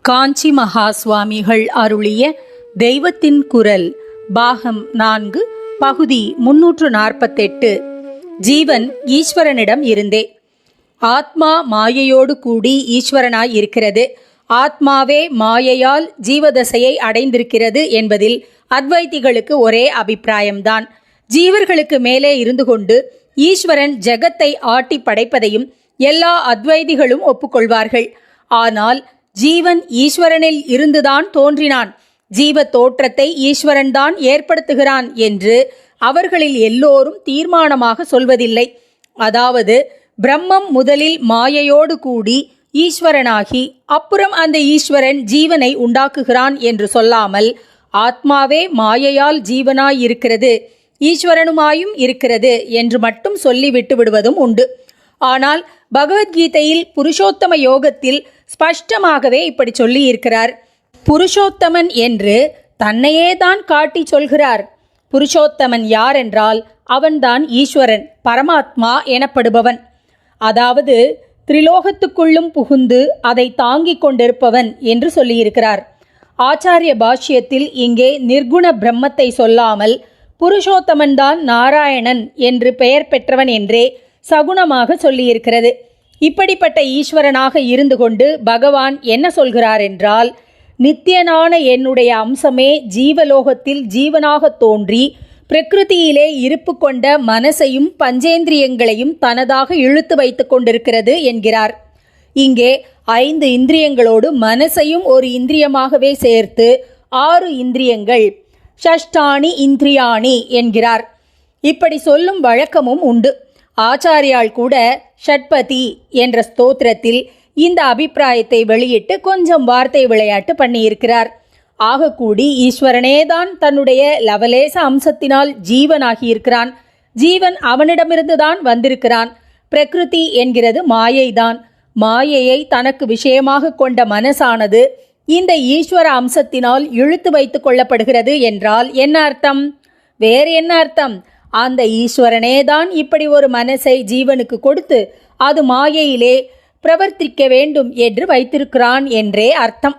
காஞ்சி மகா சுவாமிகள் அருளிய தெய்வத்தின் குரல் பாகம் 4 பகுதி 348. ஜீவன் ஈஸ்வரனிடம் இருந்தே. ஆத்மா மாயையோடு கூடி ஈஸ்வரனாய் இருக்கிறது. ஆத்மாவே மாயையால் ஜீவதசையை அடைந்திருக்கிறது என்பதில் அத்வைதிகளுக்கு ஒரே அபிப்பிராயம்தான். ஜீவர்களுக்கு மேலே இருந்து கொண்டு ஈஸ்வரன் ஜெகத்தை ஆட்டி படைப்பதையும் எல்லா அத்வைதிகளும் ஒப்புக்கொள்வார்கள். ஆனால் ஜீவன் ஈஸ்வரனில் இருந்துதான் தோன்றினான், ஜீவ தோற்றத்தை ஈஸ்வரன்தான் ஏற்படுத்துகிறான் என்று அவர்களில் எல்லோரும் தீர்மானமாக சொல்வதில்லை. அதாவது பிரம்மம் முதலில் மாயையோடு கூடி ஈஸ்வரனாகி அப்புறம் அந்த ஈஸ்வரன் ஜீவனை உண்டாக்குகிறான் என்று சொல்லாமல், ஆத்மாவே மாயையால் ஜீவனாய் இருக்கிறது, ஈஸ்வரனுமாயும் இருக்கிறது என்று மட்டும் சொல்லி விட்டு விடுவதும் உண்டு. ஆனால் பகவத்கீதையில் புருஷோத்தம யோகத்தில் ஸ்பஷ்டமாகவே இப்படி சொல்லி இருக்கிறார். புருஷோத்தமன் என்று தன்னையே தான் காட்டி சொல்கிறார். புருஷோத்தமன் யார் என்றால் அவன்தான் ஈஸ்வரன், பரமாத்மா எனப்படுபவன். அதாவது திரிலோகத்துக்குள்ளும் புகுந்து அதை தாங்கிக் கொண்டிருப்பவன் என்று சொல்லியிருக்கிறார். ஆச்சாரிய பாஷ்யத்தில் இங்கே நிர்குண பிரம்மத்தை சொல்லாமல் புருஷோத்தமன் தான் நாராயணன் என்று பெயர் பெற்றவன் என்றே சகுணமாக சொல்லியிருக்கிறது. இப்படிப்பட்ட ஈஸ்வரனாக இருந்து கொண்டு பகவான் என்ன சொல்கிறார் என்றால், நித்தியனான என்னுடைய அம்சமே ஜீவலோகத்தில் ஜீவனாக தோன்றி பிரகிருதியிலே இருப்பு கொண்ட மனசையும் பஞ்சேந்திரியங்களையும் தனதாக இழுத்து வைத்து கொண்டிருக்கிறது என்கிறார். இங்கே 5 இந்திரியங்களோடு மனசையும் ஒரு இந்திரியமாகவே சேர்த்து 6 இந்திரியங்கள், ஷஷ்டானி இந்திரியாணி என்கிறார். இப்படி சொல்லும் வழக்கமும் உண்டு. ஆச்சாரியால் கூட ஷட்பதி என்ற ஸ்தோத்திரத்தில் இந்த அபிப்பிராயத்தை வெளியிட்டு கொஞ்சம் வார்த்தை விளையாட்டு பண்ணியிருக்கிறார். ஆகக்கூடி ஈஸ்வரனேதான் தன்னுடைய லவலேச அம்சத்தினால் ஜீவனாகியிருக்கிறான். ஜீவன் அவனிடமிருந்துதான் வந்திருக்கிறான். பிரகிருதி என்கிறது மாயைதான். மாயையை தனக்கு விஷயமாக கொண்ட மனசானது இந்த ஈஸ்வர அம்சத்தினால் இழுத்து வைத்து கொள்ளப்படுகிறது என்றால் என்ன அர்த்தம்? வேறு என்ன அர்த்தம்? அந்த ஈஸ்வரனே தான் இப்படி ஒரு மனசை ஜீவனுக்கு கொடுத்து அது மாயையிலே பிரவர்த்திக்க வேண்டும் என்று வைத்திருக்கிறான் என்றே அர்த்தம்.